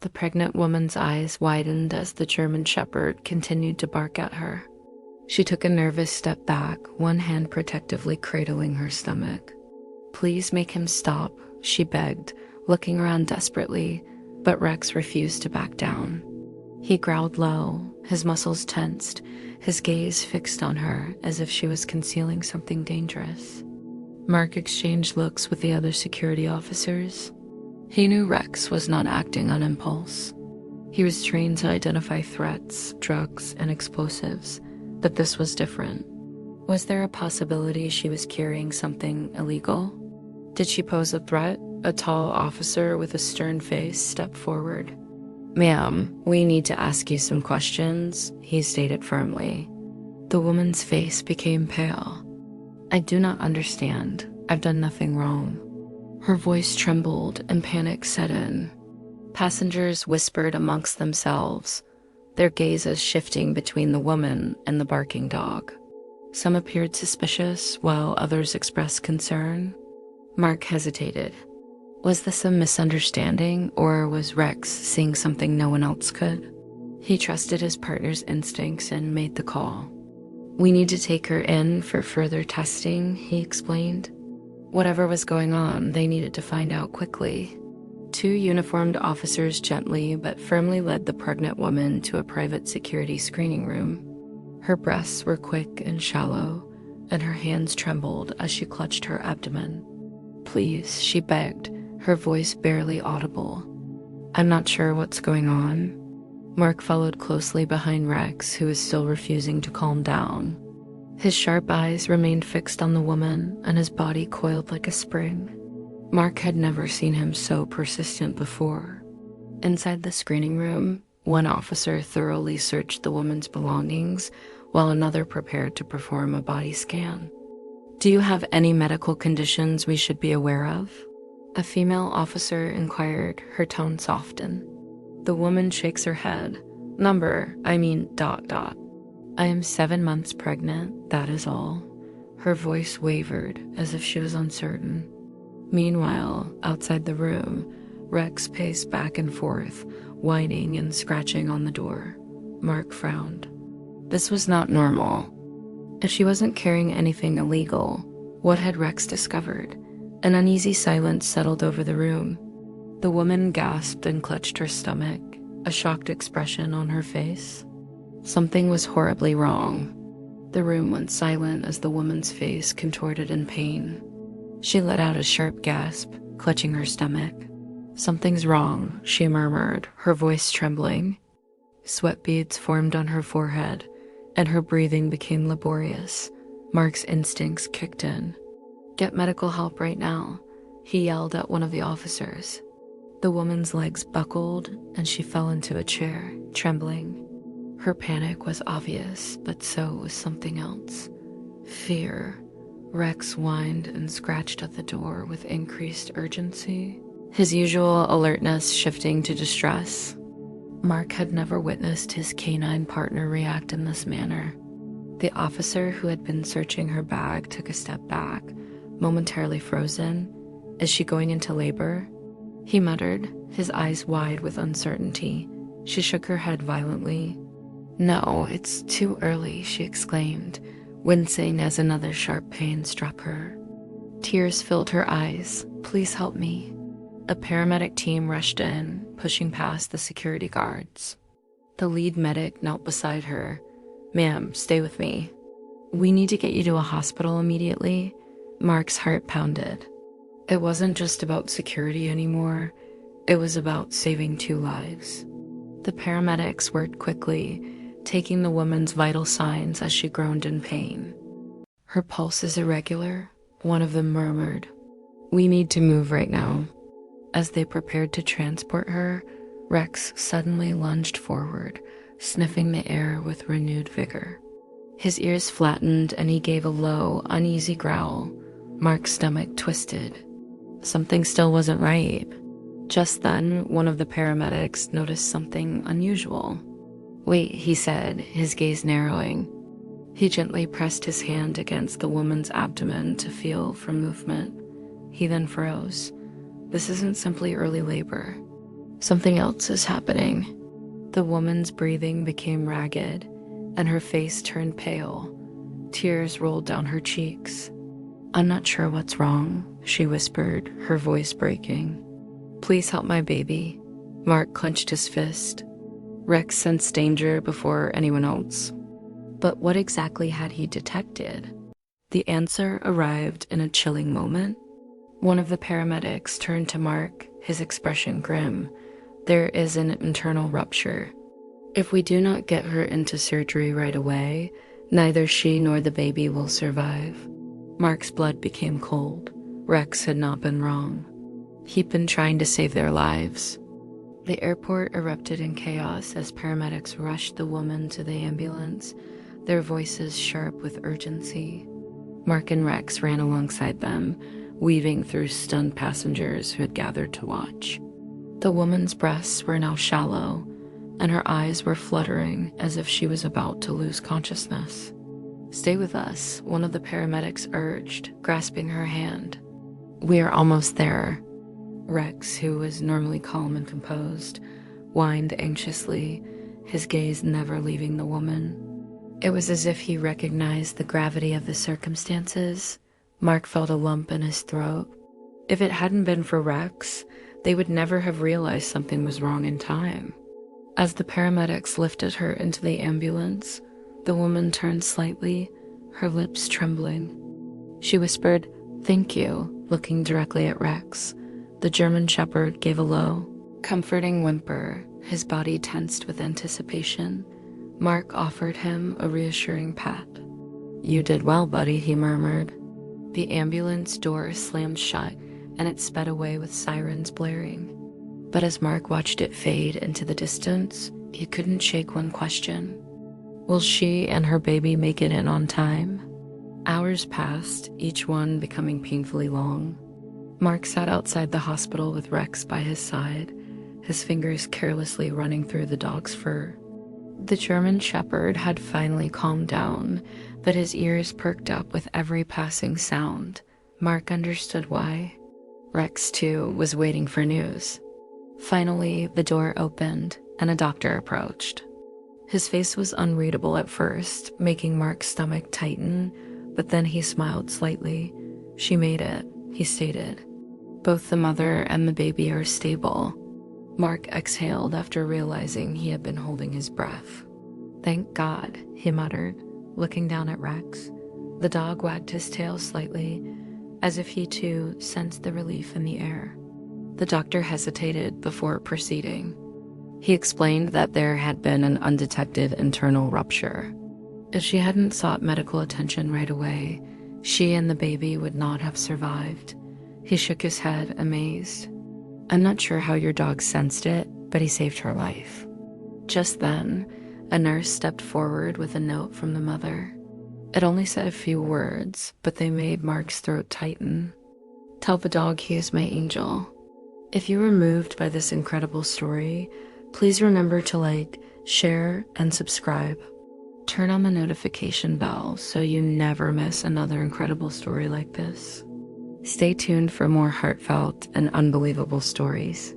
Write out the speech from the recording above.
The pregnant woman's eyes widened as the German Shepherd continued to bark at her. She took a nervous step back, one hand protectively cradling her stomach. "Please make him stop," she begged, looking around desperately, but Rex refused to back down. He growled low, his muscles tensed, his gaze fixed on her as if she was concealing something dangerous. Mark exchanged looks with the other security officers. He knew Rex was not acting on impulse. He was trained to identify threats, drugs, and explosives, but this was different. Was there a possibility she was carrying something illegal? Did she pose a threat? A tall officer with a stern face stepped forward. "Ma'am, we need to ask you some questions," he stated firmly. The woman's face became pale. "I do not understand. I've done nothing wrong." Her voice trembled and panic set in. Passengers whispered amongst themselves, their gazes shifting between the woman and the barking dog. Some appeared suspicious, while others expressed concern. Mark hesitated. Was this a misunderstanding, or was Rex seeing something no one else could? He trusted his partner's instincts and made the call. "We need to take her in for further testing," he explained. Whatever was going on, they needed to find out quickly. Two uniformed officers gently but firmly led the pregnant woman to a private security screening room. Her breaths were quick and shallow, and her hands trembled as she clutched her abdomen. "Please," she begged, her voice barely audible. "I'm not sure what's going on." Mark followed closely behind Rex, who was still refusing to calm down. His sharp eyes remained fixed on the woman, and his body coiled like a spring. Mark had never seen him so persistent before. Inside the screening room, one officer thoroughly searched the woman's belongings, while another prepared to perform a body scan. "Do you have any medical conditions we should be aware of?" A female officer inquired, her tone softened. The woman shakes her head. "I am 7 months pregnant, that is all." Her voice wavered, as if she was uncertain. Meanwhile, outside the room, Rex paced back and forth, whining and scratching on the door. Mark frowned. This was not normal. If she wasn't carrying anything illegal, what had Rex discovered? An uneasy silence settled over the room. The woman gasped and clutched her stomach, a shocked expression on her face. Something was horribly wrong. The room went silent as the woman's face contorted in pain. She let out a sharp gasp, clutching her stomach. "Something's wrong," she murmured, her voice trembling. Sweat beads formed on her forehead, and her breathing became laborious. Mark's instincts kicked in. "Get medical help right now," he yelled at one of the officers. The woman's legs buckled, and she fell into a chair, trembling. Her panic was obvious, but so was something else. Fear. Rex whined and scratched at the door with increased urgency, his usual alertness shifting to distress. Mark had never witnessed his canine partner react in this manner. The officer who had been searching her bag took a step back, momentarily frozen. "Is she going into labor?" He muttered, his eyes wide with uncertainty. She shook her head violently. "No, it's too early," she exclaimed, wincing as another sharp pain struck her. Tears filled her eyes. "Please help me." A paramedic team rushed in, pushing past the security guards. The lead medic knelt beside her. "Ma'am, stay with me. We need to get you to a hospital immediately." Mark's heart pounded. It wasn't just about security anymore. It was about saving 2 lives. The paramedics worked quickly, taking the woman's vital signs as she groaned in pain. "Her pulse is irregular," one of them murmured. "We need to move right now." As they prepared to transport her, Rex suddenly lunged forward, sniffing the air with renewed vigor. His ears flattened and he gave a low, uneasy growl. Mark's stomach twisted. Something still wasn't right. Just then, one of the paramedics noticed something unusual. "Wait," he said, his gaze narrowing. He gently pressed his hand against the woman's abdomen to feel for movement. He then froze. This isn't simply early labor. Something else is happening. The woman's breathing became ragged, and her face turned pale. Tears rolled down her cheeks. "I'm not sure what's wrong," she whispered, her voice breaking. "Please help my baby." Mark clenched his fist. Rex sensed danger before anyone else. But what exactly had he detected? The answer arrived in a chilling moment. One of the paramedics turned to Mark, his expression grim. "There is an internal rupture. If we do not get her into surgery right away, neither she nor the baby will survive." Mark's blood became cold. Rex had not been wrong. He'd been trying to save their lives. The airport erupted in chaos as paramedics rushed the woman to the ambulance, their voices sharp with urgency. Mark and Rex ran alongside them, weaving through stunned passengers who had gathered to watch. The woman's breasts were now shallow, and her eyes were fluttering as if she was about to lose consciousness. "Stay with us," one of the paramedics urged, grasping her hand. "We are almost there." Rex, who was normally calm and composed, whined anxiously, his gaze never leaving the woman. It was as if he recognized the gravity of the circumstances. Mark felt a lump in his throat. If it hadn't been for Rex, they would never have realized something was wrong in time. As the paramedics lifted her into the ambulance, the woman turned slightly, her lips trembling. She whispered, "Thank you," looking directly at Rex. The German Shepherd gave a low, comforting whimper, his body tensed with anticipation. Mark offered him a reassuring pat. "You did well, buddy," he murmured. The ambulance door slammed shut, and it sped away with sirens blaring. But as Mark watched it fade into the distance, he couldn't shake one question. Will she and her baby make it in on time? Hours passed, each one becoming painfully long. Mark sat outside the hospital with Rex by his side, his fingers carelessly running through the dog's fur. The German Shepherd had finally calmed down, but his ears perked up with every passing sound. Mark understood why. Rex, too, was waiting for news. Finally, the door opened, and a doctor approached. His face was unreadable at first, making Mark's stomach tighten, but then he smiled slightly. "She made it," he stated. "Both the mother and the baby are stable." Mark exhaled after realizing he had been holding his breath. "Thank God," he muttered, looking down at Rex. The dog wagged his tail slightly, as if he too sensed the relief in the air. The doctor hesitated before proceeding. He explained that there had been an undetected internal rupture. If she hadn't sought medical attention right away, she and the baby would not have survived. He shook his head, amazed. "I'm not sure how your dog sensed it, but he saved her life." Just then, a nurse stepped forward with a note from the mother. It only said a few words, but they made Mark's throat tighten. "Tell the dog he is my angel." If you were moved by this incredible story, please remember to like, share, and subscribe. Turn on the notification bell so you never miss another incredible story like this. Stay tuned for more heartfelt and unbelievable stories.